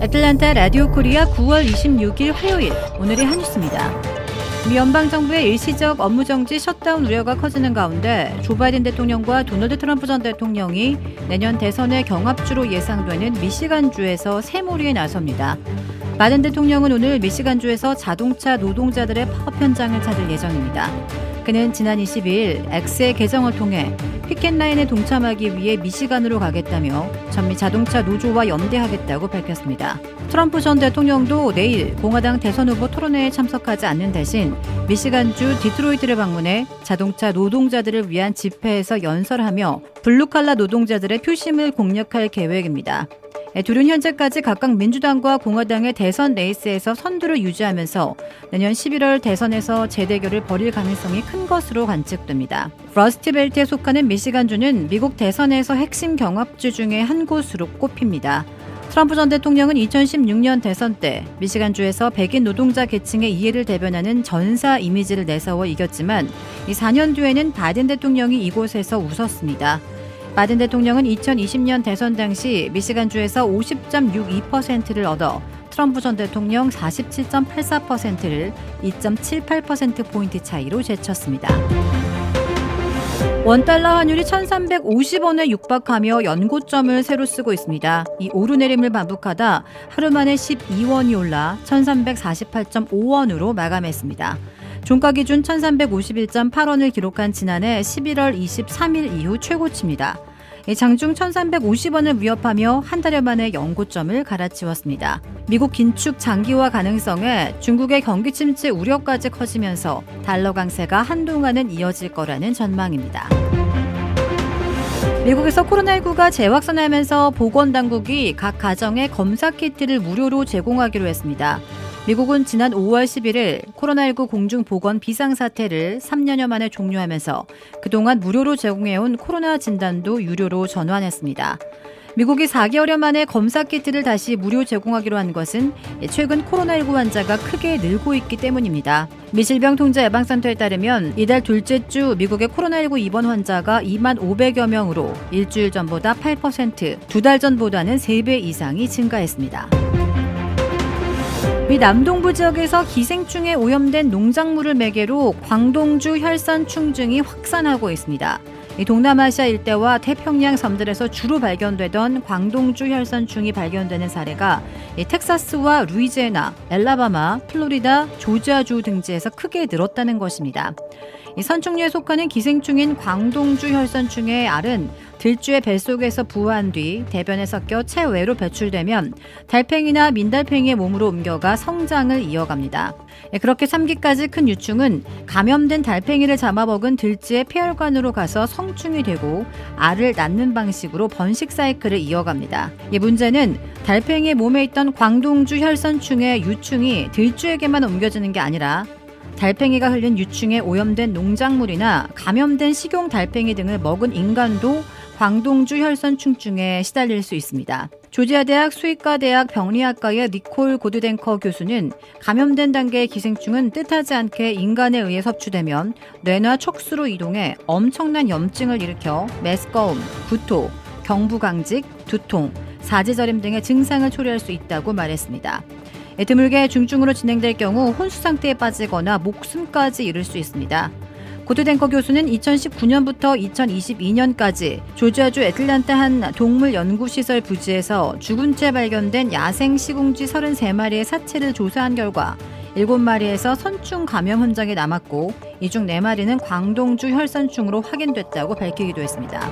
애틀랜타 라디오 코리아 9월 26일 화요일 오늘의 한 뉴스입니다. 미 연방정부의 일시적 업무정지 셧다운 우려가 커지는 가운데 조 바이든 대통령과 도널드 트럼프 전 대통령이 내년 대선의 경합주로 예상되는 미시간주에서 새몰이에 나섭니다. 바이든 대통령은 오늘 미시간주에서 자동차 노동자들의 파업 현장을 찾을 예정입니다. 그는 지난 22일 X의 계정을 통해 피켓라인에 동참하기 위해 미시간으로 가겠다며 전미 자동차 노조와 연대하겠다고 밝혔습니다. 트럼프 전 대통령도 내일 공화당 대선 후보 토론회에 참석하지 않는 대신 미시간주 디트로이트를 방문해 자동차 노동자들을 위한 집회에서 연설하며 블루칼라 노동자들의 표심을 공략할 계획입니다. 둘은 현재까지 각각 민주당과 공화당의 대선 레이스에서 선두를 유지하면서 내년 11월 대선에서 재대결을 벌일 가능성이 큰 것으로 관측됩니다. 러스트벨트에 속하는 미시간주는 미국 대선에서 핵심 경합주 중에 한 곳으로 꼽힙니다. 트럼프 전 대통령은 2016년 대선 때 미시간주에서 백인 노동자 계층의 이해를 대변하는 전사 이미지를 내세워 이겼지만 이 4년 뒤에는 바이든 대통령이 이곳에서 웃었습니다. 바이든 대통령은 2020년 대선 당시 미시간주에서 50.62%를 얻어 트럼프 전 대통령 47.84%를 2.78%포인트 차이로 제쳤습니다. 원달러 환율이 1,350원에 육박하며 연고점을 새로 쓰고 있습니다. 이 오르내림을 반복하다 하루 만에 12원이 올라 1,348.5원으로 마감했습니다. 종가 기준 1,351.8원을 기록한 지난해 11월 23일 이후 최고치입니다. 장중 1,350원을 위협하며 한 달여 만에 연고점을 갈아치웠습니다. 미국 긴축 장기화 가능성에 중국의 경기 침체 우려까지 커지면서 달러 강세가 한동안은 이어질 거라는 전망입니다. 미국에서 코로나19가 재확산하면서 보건당국이 각 가정에 검사 키트를 무료로 제공하기로 했습니다. 미국은 지난 5월 11일 코로나19 공중보건 비상사태를 3년여 만에 종료하면서 그동안 무료로 제공해온 코로나 진단도 유료로 전환했습니다. 미국이 4개월여 만에 검사 키트를 다시 무료 제공하기로 한 것은 최근 코로나19 환자가 크게 늘고 있기 때문입니다. 미 질병통제예방센터에 따르면 이달 둘째 주 미국의 코로나19 입원 환자가 2만 500여 명으로 일주일 전보다 8%, 두 달 전보다는 3배 이상이 증가했습니다. 미 남동부 지역에서 기생충에 오염된 농작물을 매개로 광동주 혈선충증이 확산하고 있습니다. 동남아시아 일대와 태평양 섬들에서 주로 발견되던 광동주 혈선충이 발견되는 사례가 텍사스와 루이지애나, 엘라바마, 플로리다, 조지아주 등지에서 크게 늘었다는 것입니다. 이 선충류에 속하는 기생충인 광동주 혈선충의 알은 들쥐의 뱃속에서 부화한 뒤 대변에 섞여 체외로 배출되면 달팽이나 민달팽이의 몸으로 옮겨가 성장을 이어갑니다. 그렇게 3기까지 큰 유충은 감염된 달팽이를 잡아먹은 들쥐의 폐혈관으로 가서 성충이 되고 알을 낳는 방식으로 번식 사이클을 이어갑니다. 이 문제는 달팽이의 몸에 있던 광동주 혈선충의 유충이 들쥐에게만 옮겨지는 게 아니라 달팽이가 흘린 유충에 오염된 농작물이나 감염된 식용 달팽이 등을 먹은 인간도 광동주 혈선충증에 시달릴 수 있습니다. 조지아대학 수의과대학 병리학과의 니콜 고드덴커 교수는 감염된 단계의 기생충은 뜻하지 않게 인간에 의해 섭취되면 뇌나 척수로 이동해 엄청난 염증을 일으켜 메스꺼움, 구토, 경부강직, 두통, 사지저림 등의 증상을 초래할 수 있다고 말했습니다. 드물게 중증으로 진행될 경우 혼수 상태에 빠지거나 목숨까지 이를 수 있습니다. 고드덴커 교수는 2019년부터 2022년까지 조지아주 애틀랜타 한 동물연구시설 부지에서 죽은 채 발견된 야생 시궁쥐 33마리의 사체를 조사한 결과 7마리에서 선충 감염 흔적이 남았고 이 중 4마리는 광동주 혈선충으로 확인됐다고 밝히기도 했습니다.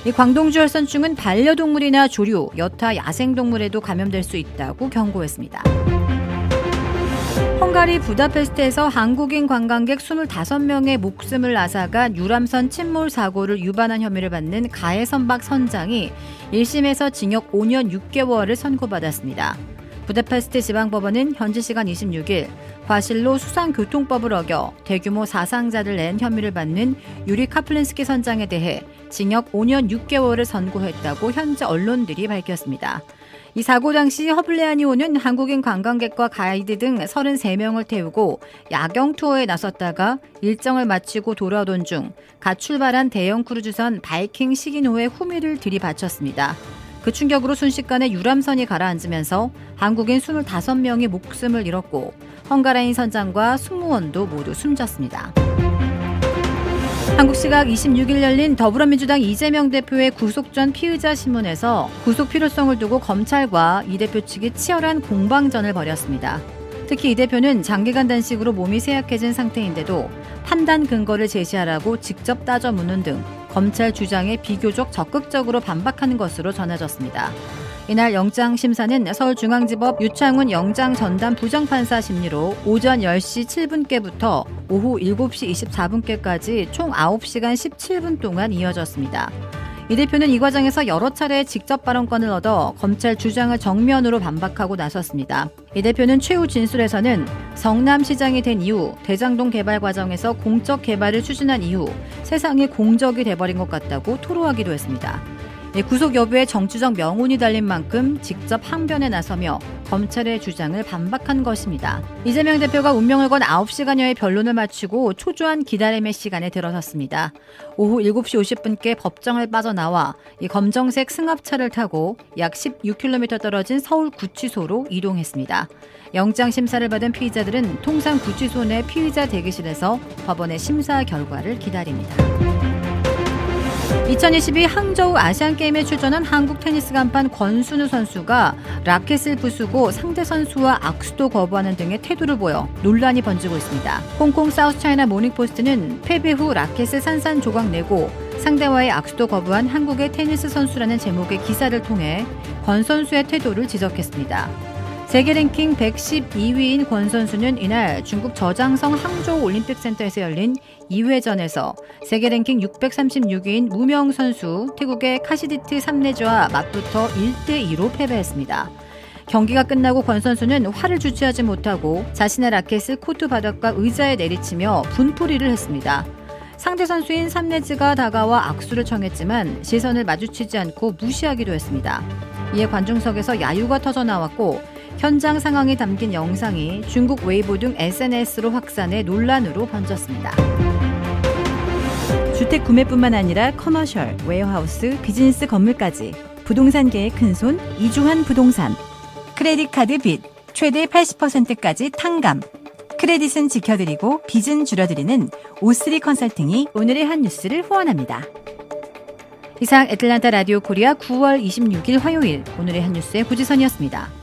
이 광동주 혈선충은 반려동물이나 조류, 여타 야생동물에도 감염될 수 있다고 경고했습니다. 헝가리 부다페스트에서 한국인 관광객 25명의 목숨을 앗아간 유람선 침몰 사고를 유반한 혐의를 받는 가해선박 선장이 1심에서 징역 5년 6개월을 선고받았습니다. 부다페스트 지방법원은 현지 시간 26일 과실로 수상교통법을 어겨 대규모 사상자를 낸 혐의를 받는 유리 카플린스키 선장에 대해 징역 5년 6개월을 선고했다고 현지 언론들이 밝혔습니다. 이 사고 당시 허블레아니오는 한국인 관광객과 가이드 등 33명을 태우고 야경 투어에 나섰다가 일정을 마치고 돌아오던 중 갓 출발한 대형 크루즈선 바이킹 시기노의 후미를 들이받쳤습니다. 그 충격으로 순식간에 유람선이 가라앉으면서 한국인 25명이 목숨을 잃었고 헝가라인 선장과 승무원도 모두 숨졌습니다. 한국 시각 26일 열린 더불어민주당 이재명 대표의 구속 전 피의자 신문에서 구속 필요성을 두고 검찰과 이 대표 측이 치열한 공방전을 벌였습니다. 특히 이 대표는 장기간 단식으로 몸이 쇠약해진 상태인데도 판단 근거를 제시하라고 직접 따져 묻는 등 검찰 주장에 비교적 적극적으로 반박하는 것으로 전해졌습니다. 이날 영장심사는 서울중앙지법 유창훈 영장전담 부장판사 심리로 오전 10시 7분께부터 오후 7시 24분께까지 총 9시간 17분 동안 이어졌습니다. 이 대표는 이 과정에서 여러 차례 직접 발언권을 얻어 검찰 주장을 정면으로 반박하고 나섰습니다. 이 대표는 최후 진술에서는 성남시장이 된 이후 대장동 개발 과정에서 공적 개발을 추진한 이후 세상이 공적이 돼버린 것 같다고 토로하기도 했습니다. 구속 여부에 정치적 명운이 달린 만큼 직접 항변에 나서며 검찰의 주장을 반박한 것입니다. 이재명 대표가 운명을 건 9시간여의 변론을 마치고 초조한 기다림의 시간에 들어섰습니다. 오후 7시 50분께 법정을 빠져나와 이 검정색 승합차를 타고 약 16km 떨어진 서울 구치소로 이동했습니다. 영장 심사를 받은 피의자들은 통상 구치소 내 피의자 대기실에서 법원의 심사 결과를 기다립니다. 2022 항저우 아시안게임에 출전한 한국 테니스 간판 권순우 선수가 라켓을 부수고 상대 선수와 악수도 거부하는 등의 태도를 보여 논란이 번지고 있습니다. 홍콩 사우스차이나 모닝포스트는 패배 후 라켓을 산산조각 내고 상대와의 악수도 거부한 한국의 테니스 선수라는 제목의 기사를 통해 권 선수의 태도를 지적했습니다. 세계 랭킹 112위인 권 선수는 이날 중국 저장성 항저우 올림픽센터에서 열린 2회전에서 세계 랭킹 636위인 무명 선수 태국의 카시디트 삼네즈와 맞붙어 1대2로 패배했습니다. 경기가 끝나고 권 선수는 화를 주체하지 못하고 자신의 라켓을 코트 바닥과 의자에 내리치며 분풀이를 했습니다. 상대 선수인 삼네즈가 다가와 악수를 청했지만 시선을 마주치지 않고 무시하기도 했습니다. 이에 관중석에서 야유가 터져 나왔고 현장 상황이 담긴 영상이 중국 웨이보 등 SNS로 확산해 논란으로 번졌습니다. 주택 구매뿐만 아니라 커머셜, 웨어하우스, 비즈니스 건물까지 부동산계의 큰손 이중한 부동산. 크레딧 카드 빚 최대 80%까지 탕감. 크레딧은 지켜드리고 빚은 줄여드리는 O3 컨설팅이 오늘의 한 뉴스를 후원합니다. 이상 애틀란타 라디오 코리아 9월 26일 화요일 오늘의 한 뉴스의 구지선이었습니다.